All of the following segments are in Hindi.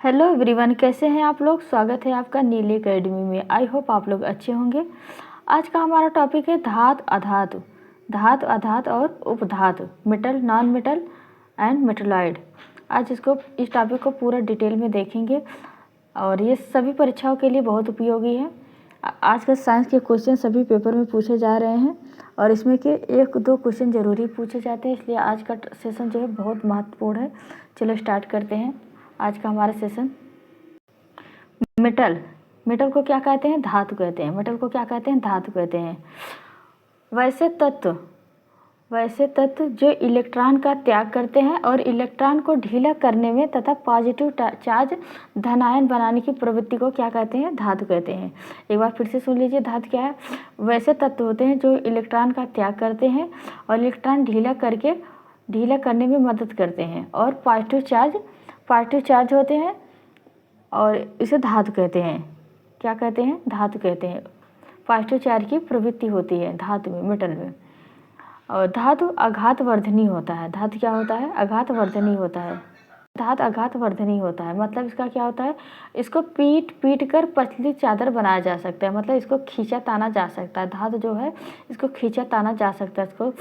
हेलो एवरीवन, कैसे हैं आप लोग। स्वागत है आपका नीली एकेडमी में। आई होप आप लोग अच्छे होंगे। आज का हमारा टॉपिक है धातु अधातु। धातु अधातु और उपधातु, metal, non metal and metalloid. आज इस टॉपिक को पूरा डिटेल में देखेंगे और ये सभी परीक्षाओं के लिए बहुत उपयोगी है। आज का साइंस के क्वेश्चन सभी पेपर में पूछे जा रहे हैं और इसमें के एक दो क्वेश्चन ज़रूरी पूछे जाते हैं, इसलिए आज का सेशन जो है बहुत महत्वपूर्ण है। चलो स्टार्ट करते हैं आज का हमारा सेशन। मेटल को क्या कहते हैं? धातु कहते हैं। मेटल को क्या कहते हैं? धातु कहते हैं। वैसे तत्व जो इलेक्ट्रॉन का त्याग करते हैं और इलेक्ट्रॉन को ढीला करने में तथा पॉजिटिव चार्ज धनायन बनाने की प्रवृत्ति को क्या कहते हैं? धातु कहते हैं। एक बार फिर से सुन लीजिए, धातु क्या है? वैसे तत्व होते हैं जो इलेक्ट्रॉन का त्याग करते हैं और इलेक्ट्रॉन ढीला करने में मदद करते हैं और पॉजिटिव चार्ज होते हैं और इसे धातु कहते हैं। क्या कहते हैं? धातु कहते हैं। पॉजिटिव चार्ज की प्रवृत्ति होती है धातु में, मेटल में। और धातु आघातवर्धनी होता है। धातु क्या होता है? आघातवर्धनी होता है। धातु आघातवर्धनी होता है मतलब इसका क्या होता है? इसको पीट कर पतली चादर बनाया जा सकता है, मतलब इसको खींचा ताना जा सकता है। धातु जो है इसको खींचा ताना जा सकता है, इसको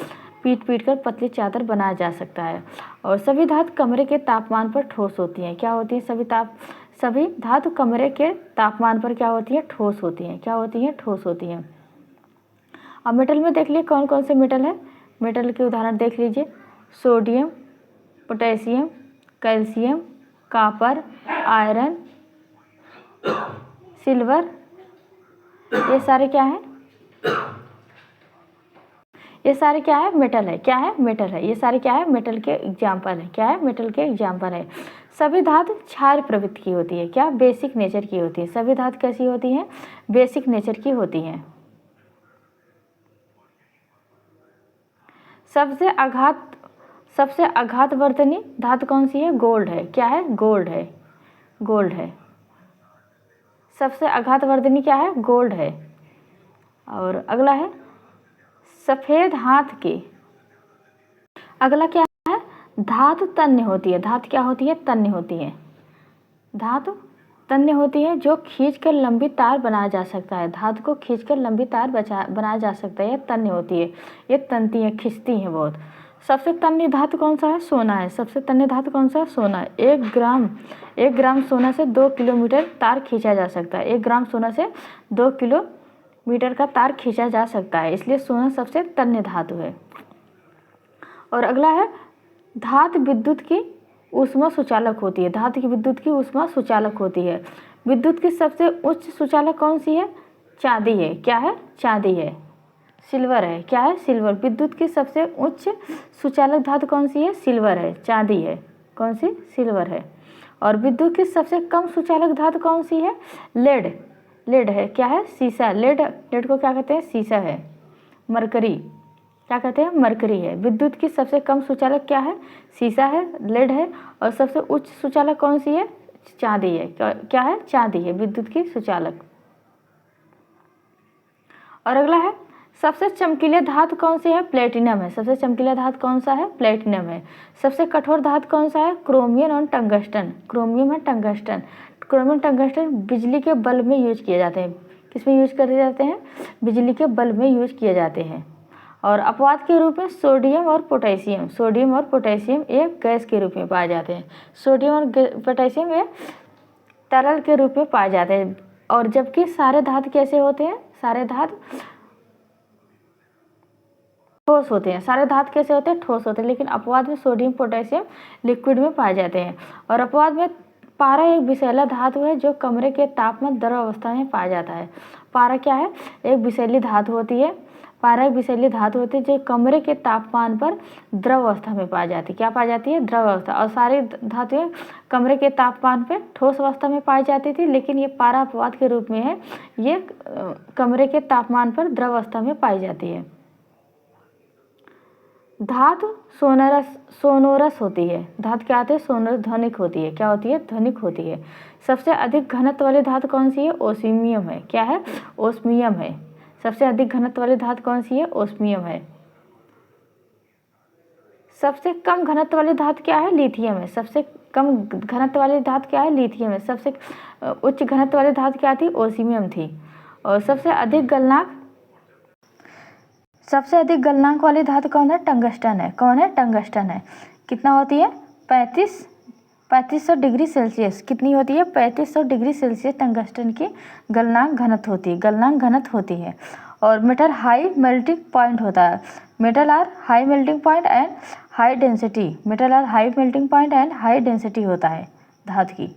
पीट कर पतली चादर बनाया जा सकता है। और सभी धातु कमरे के तापमान पर ठोस होती हैं। क्या होती है? सभी धातु कमरे के तापमान पर क्या होती है? ठोस होती हैं। क्या होती हैं? ठोस होती हैं। अब मेटल में देख लिए कौन कौन से मेटल है। मेटल के उदाहरण देख लीजिए। Sodium, potassium, calcium, copper, iron, silver, ये सारे क्या हैं? ये सारे क्या है? मेटल है। क्या है? मेटल है। ये सारे क्या है? मेटल के एग्जाम्पल है। क्या है? मेटल के एग्जाम्पल है। सभी धातु क्षार प्रवृत्ति की होती है। क्या? बेसिक नेचर की होती है। सभी धातु कैसी होती हैं? बेसिक नेचर की होती हैं। सबसे आघातवर्धनी धातु कौन सी है? गोल्ड है। क्या है? गोल्ड है। सबसे आघातवर्धनी क्या है? गोल्ड है। और अगला है सफेद हाथ के। अगला क्या है? धातु तन्य होती है। धातु क्या होती है? तन्य होती है। धातु तन्य होती है जो खींचकर लंबी तार बनाया जा सकता है। धातु को खींचकर लंबी तार बनाया जा सकता है। ये तन्य होती है, ये तनती है, खींचती हैं बहुत। सबसे तन्य धातु कौन सा है? सोना है। सबसे तन्य धातु कौन सा है? सोना। 1 ग्राम सोना से 2 किलोमीटर तार खींचा जा सकता है। 1 ग्राम सोना से 2 किलोमीटर का तार खींचा जा सकता है, इसलिए सोना सबसे तन्य धातु है। और अगला है धातु विद्युत की ऊष्मा सुचालक होती है। धातु की विद्युत की ऊष्मा सुचालक होती है। विद्युत की सबसे उच्च सुचालक कौन सी है? चांदी है। क्या है? चांदी है। सिल्वर है। क्या है? सिल्वर। विद्युत की सबसे उच्च सुचालक धातु कौन सी है? सिल्वर है। चांदी है। कौन सी? सिल्वर है। और विद्युत की सबसे कम सुचालक धातु कौन सी है? लेड है। क्या है? सीसा। लेड को क्या कहते हैं? सीसा है। मरकरी क्या कहते हैं? मरकरी है। विद्युत की सबसे कम सुचालक क्या है? सीसा है, लेड है। और सबसे उच्च सुचालक कौन सी है? चांदी है। क्या है? चांदी है विद्युत की सुचालक। और अगला है सबसे चमकीले धातु कौन सी है? प्लेटिनम है। सबसे चमकीला धातु कौन सा है? प्लेटिनम है। सबसे कठोर धातु कौन सा है? क्रोमियम और टंगस्टन। क्रोमियम है, टंगस्टन। क्रोमियम, टंगस्टन बिजली के बल्ब में यूज किए जाते हैं। किसमें यूज करे जाते हैं? बिजली के बल्ब में यूज किए जाते हैं। और अपवाद के रूप में सोडियम और पोटेशियम एक गैस के रूप में पाए जाते हैं। सोडियम और पोटेशियम एक तरल के रूप में पाए जाते हैं। और जबकि सारे धातु कैसे होते हैं? सारे धातु ठोस होते हैं। सारे धातु कैसे होते हैं? ठोस होते हैं। लेकिन अपवाद में सोडियम, पोटेशियम लिक्विड में पाए जाते हैं। और अपवाद में पारा एक विषैला धातु है जो कमरे के तापमान द्रव अवस्था में पाया जाता है। पारा क्या है? एक विषैली धातु होती है। पारा एक विषैली धातु होती है जो कमरे के तापमान पर द्रव अवस्था में पाई जाती है। क्या पाई जाती है? द्रव अवस्था। और सारी धातुएं कमरे के तापमान पर ठोस अवस्था में पाई जाती थी, लेकिन ये पारा अपवाद के रूप में है। ये कमरे के तापमान पर द्रव अवस्था में पाई जाती है। धातु सोनोरस होती है। धातु क्या होती है? सोनोरस, ध्वनिक होती है। क्या होती है? ध्वनिक होती है। सबसे अधिक घनत्व वाली धातु कौन सी है? ओस्मियम है। क्या है? ओस्मियम है। सबसे अधिक घनत्व वाली धातु कौन सी है? ओस्मियम है। सबसे कम घनत्व वाली धातु क्या है? लिथियम है। सबसे कम घनत्व वाली धातु क्या है? लिथियम है। सबसे उच्च घनत्व वाली धातु क्या थी? ओसीमियम थी। और सबसे अधिक गलनांक वाली धातु कौन है? टंगस्टन है। कौन है? टंगस्टन है। कितना होती है? 3500 डिग्री सेल्सियस। कितनी होती है? 3500 डिग्री सेल्सियस टंगस्टन की गलनांक घनत्व होती है। और मेटल हाई मेल्टिंग पॉइंट होता है। Metal are high melting point and high density होता है धातु की।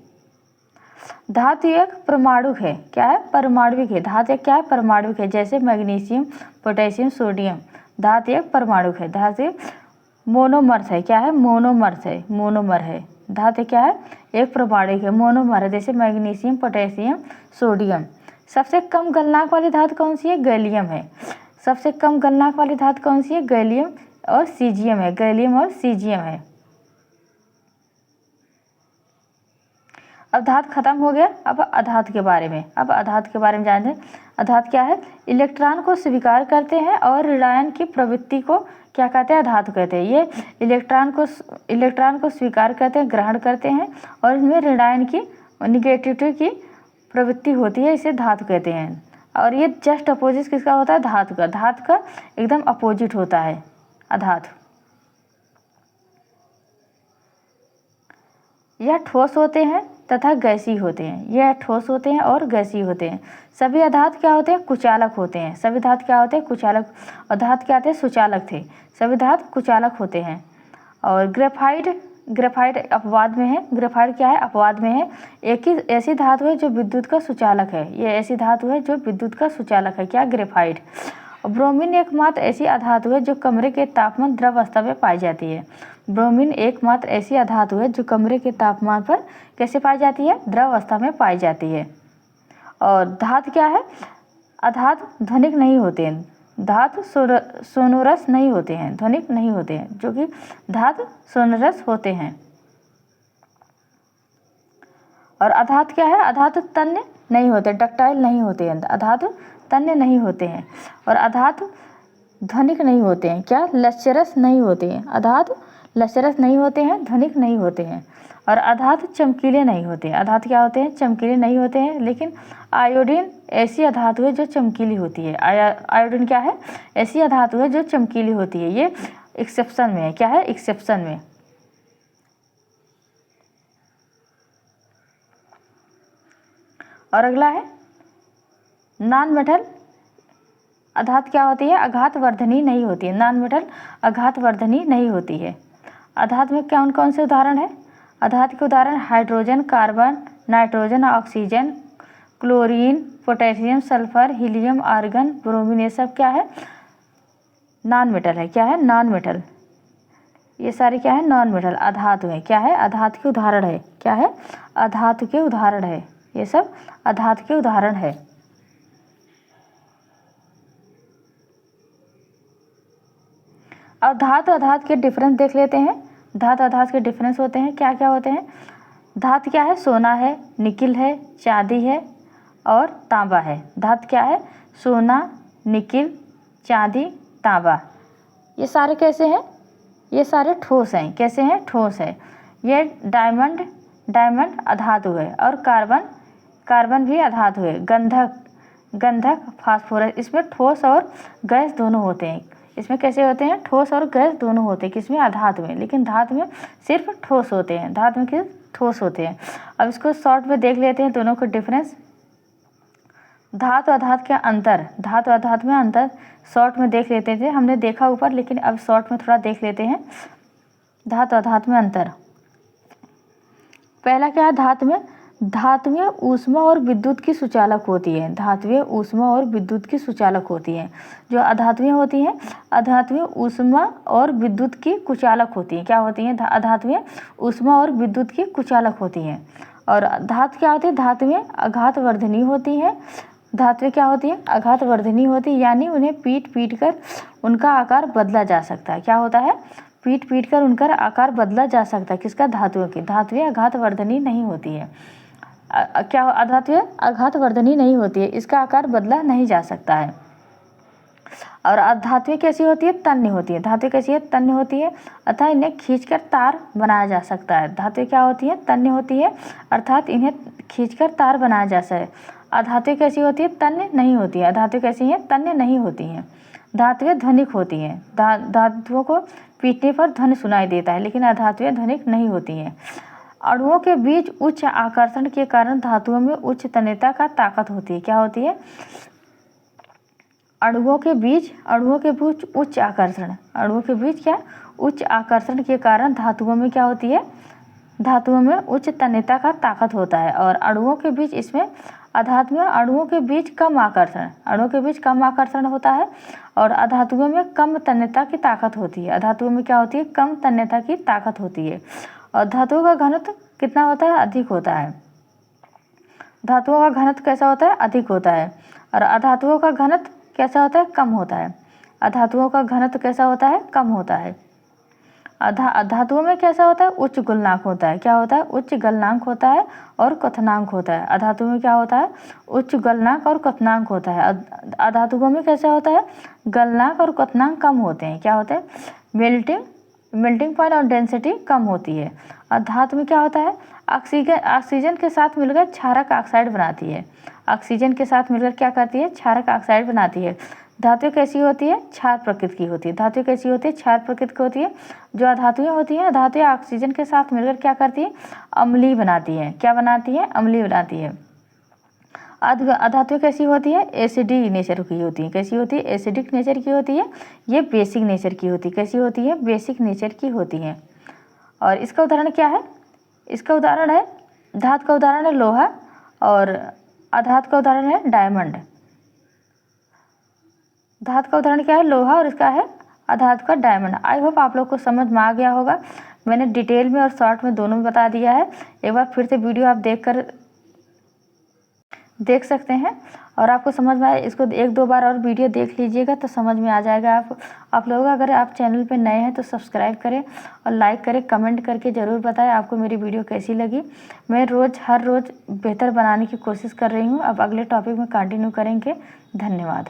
धातु एक परमाणुक है। क्या है? परमाणुक है। धातु एक क्या है? परमाणुक है। जैसे मैग्नीशियम, पोटेशियम, सोडियम। धातु एक परमाणुक है। धातु मोनोमर्स है। क्या है? मोनोमर है। धातु क्या है? एक परमाणुक है, मोनोमर है। जैसे मैग्नीशियम, पोटेशियम, सोडियम। सबसे कम गलनांक वाली धातु कौन सी है? गैलियम है। सबसे कम गलनांक वाली धातु कौन सी है? गैलियम और सीजियम है। अब धातु खत्म हो गया। अब अधातु के बारे में जानते हैं। अधातु क्या है? इलेक्ट्रॉन को स्वीकार करते हैं और ऋणायन की प्रवृत्ति को क्या कहते हैं? अधातु कहते हैं। ये इलेक्ट्रॉन को स्वीकार करते हैं, ग्रहण करते हैं और इसमें ऋणायन की निगेटिविटी की प्रवृत्ति होती है, इसे धातु कहते हैं। और ये जस्ट अपोजिट किसका होता है? धातु का एकदम अपोजिट होता है अधातु। यह ठोस होते हैं तथा गैसीय होते हैं। सभी अधातु क्या होते हैं? कुचालक होते हैं। और धातु क्या होते हैं? सुचालक थे। सभी धातु कुचालक होते हैं। और ग्रेफाइट अपवाद में है। ग्रेफाइट क्या है? अपवाद में है। एक ही ऐसी धातु है जो विद्युत का सुचालक है। क्या? ग्रेफाइट। ब्रोमीन एकमात्र ऐसी अधातु है जो कमरे के तापमान द्रव अवस्था में पाई जाती है। पर कैसे पाई जाती है? द्रव अवस्था में पाई जाती है। और धातु क्या है? अधातु ध्वनिक नहीं होते हैं। धातु सोनोरस नहीं होते हैं, ध्वनिक नहीं होते हैं, जो कि धातु सोनोरस होते हैं। और अधातु क्या है? अधातु तन्य नहीं होते, डक्टाइल नहीं होते हैं। अधातु तन्य नहीं होते हैं। और अधातु ध्वनिक नहीं होते हैं। क्या? लश्चरस नहीं होते हैं। अधातु लश्चरस नहीं होते हैं, ध्वनिक नहीं होते हैं। और अधातु चमकीले नहीं होते हैं। अधातु क्या होते हैं? चमकीले नहीं होते हैं। लेकिन आयोडीन ऐसी अधातु है जो चमकीली होती है। आयोडीन क्या है? ऐसी अधातु है जो चमकीली होती है। ये एक्सेप्शन में है। क्या है? एक्सेप्शन में। और अगला है नॉन मेटल अधातु क्या होती है? आघातवर्धनी नहीं होती है। नॉन मेटल आघातवर्धनी नहीं होती है। अधातु में कौन कौन से उदाहरण है? अधातु के उदाहरण hydrogen, carbon, nitrogen, oxygen, chlorine, potassium, sulphur, helium, argon, bromine. ये सब क्या है? नॉन मेटल है। क्या है? Non metal. ये सारे क्या है? नॉन मेटल अधातु है। क्या है? अधातु के उदाहरण है। क्या है? अधातु के उदाहरण है। ये सब अधातु के उदाहरण है। अब धातु अधातु के डिफरेंस देख लेते हैं। धातु अधातु के डिफरेंस होते हैं, क्या क्या होते हैं? धातु क्या है? सोना है, निकिल है, चांदी है और तांबा है। धातु क्या है? सोना, निकिल, चांदी, तांबा। ये सारे कैसे हैं? ये सारे ठोस हैं। कैसे हैं? ठोस है। ये डायमंड अधातु है। और कार्बन भी अधातु है। गंधक, फास्फोरस। इसमें ठोस और गैस दोनों होते हैं। इसमें कैसे होते हैं? ठोस और गैस दोनों होते हैं। किसमें? अधातु में। लेकिन धातु में सिर्फ ठोस होते हैं। धातु में किस? ठोस होते हैं। अब इसको शॉर्ट में देख लेते हैं दोनों का डिफरेंस। धातु अधातु के अंतर, धातु अधातु में अंतर शॉर्ट में देख लेते थे। हमने देखा ऊपर, लेकिन अब शॉर्ट में थोड़ा देख लेते हैं। धातु अधातु में अंतर। पहला क्या है? धातुएं ऊष्मा और विद्युत की सुचालक होती है। धातुएं ऊष्मा और विद्युत की सुचालक होती हैं। जो अधातुएं होती हैं, अधातुएं ऊष्मा और विद्युत की कुचालक होती हैं। क्या होती हैं? अधातुएं ऊष्मा और विद्युत की कुचालक होती हैं। और धातु क्या होती है? धातुएं आघातवर्धनी होती हैं। धातुएं क्या होती हैं? आघातवर्धनी होती है, यानी उन्हें पीट कर उनका आकार बदला जा सकता है। क्या होता है? पीट कर उनका आकार बदला जा सकता है। किसका? धातुओं की। धातुएं आघातवर्धनी नहीं होती है। क्या? अधातुएं आघातवर्धनी नहीं होती है, इसका आकार बदला नहीं जा सकता है। और धातुएं कैसी होती है, तन्य होती है। धातुएं कैसी है, तन्य होती है, अतः इन्हें खींचकर तार बनाया जा सकता है। धातुएं क्या होती है, तन्य होती है, अर्थात इन्हें खींचकर तार बनाया जा सकता है। अधातुएं कैसी होती है, तन्य नहीं होती है। अधातुएं कैसी हैं, तन्य नहीं होती हैं। धातुएं ध्वनिक होती हैं। धातुओं को पीटने पर ध्वनि सुनाई देता है, लेकिन अधातुएं ध्वनिक नहीं होती हैं। अणुओं के बीच उच्च आकर्षण के कारण धातुओं में उच्च तन्यता का ताकत होती है। क्या होती है, अणुओं के बीच उच्च आकर्षण, अणुओं के बीच क्या, उच्च आकर्षण के कारण धातुओं में क्या होती है, धातुओं में उच्च तन्यता का ताकत होता है। और अणुओं के बीच, इसमें अधातु में अणुओं के बीच कम आकर्षण, अणुओं के बीच कम आकर्षण होता है और अधातुओं में कम तन्यता की ताकत होती है। अधातुओं में क्या होती है, कम तन्यता की ताकत होती है। और धातुओं का घनत्व कितना होता है, अधिक होता है। धातुओं का घनत्व कैसा होता है, अधिक होता है। और अधातुओं का घनत्व कैसा होता है, कम होता है। अधातुओं का घनत्व कैसा होता है, कम होता है। धातुओं में कैसा होता है, उच्च गलनांक होता है। क्या होता है, उच्च गलनांक होता है और क्वथनांक होता है। अधातुओं में क्या होता है, उच्च गलनांक और क्वथनांक होता है। अधातुओं में कैसा होता है, गलनांक और क्वथनांक कम होते हैं। क्या होते हैं, मेल्टिंग पॉइंट और डेंसिटी कम होती है। और धातु में क्या होता है, ऑक्सीजन के साथ मिलकर क्षारक ऑक्साइड बनाती है। ऑक्सीजन के साथ मिलकर क्या करती है, क्षारक ऑक्साइड बनाती है। धातुएं कैसी होती है, क्षार प्रकृति की होती है। धातुएं कैसी होती है, क्षार प्रकृति की होती है। जो अधातुएं होती हैं, धातुएं ऑक्सीजन के साथ मिलकर क्या करती है, अम्लीय बनाती है। क्या बनाती है, अम्लीय बनाती है। अधातुएं कैसी होती है, एसिडिक नेचर की होती है। कैसी होती है, एसिडिक नेचर की होती है। ये बेसिक नेचर की होती है। कैसी होती है, बेसिक नेचर की होती है। और इसका उदाहरण क्या है, इसका उदाहरण है, धातु का उदाहरण है लोहा और अधातु का उदाहरण है डायमंड। धातु का उदाहरण क्या है, लोहा, और इसका है अधातु का डायमंड। आई होप आप लोग को समझ में आ गया होगा। मैंने डिटेल में और शॉर्ट में दोनों में बता दिया है। एक बार फिर से वीडियो आप देख सकते हैं और आपको समझ में आए, इसको एक दो बार और वीडियो देख लीजिएगा तो समझ में आ जाएगा। आप लोग अगर आप चैनल पे नए हैं तो सब्सक्राइब करें और लाइक करें, कमेंट करके ज़रूर बताएं आपको मेरी वीडियो कैसी लगी। मैं हर रोज़ बेहतर बनाने की कोशिश कर रही हूँ। अब अगले टॉपिक में कंटिन्यू करेंगे। धन्यवाद।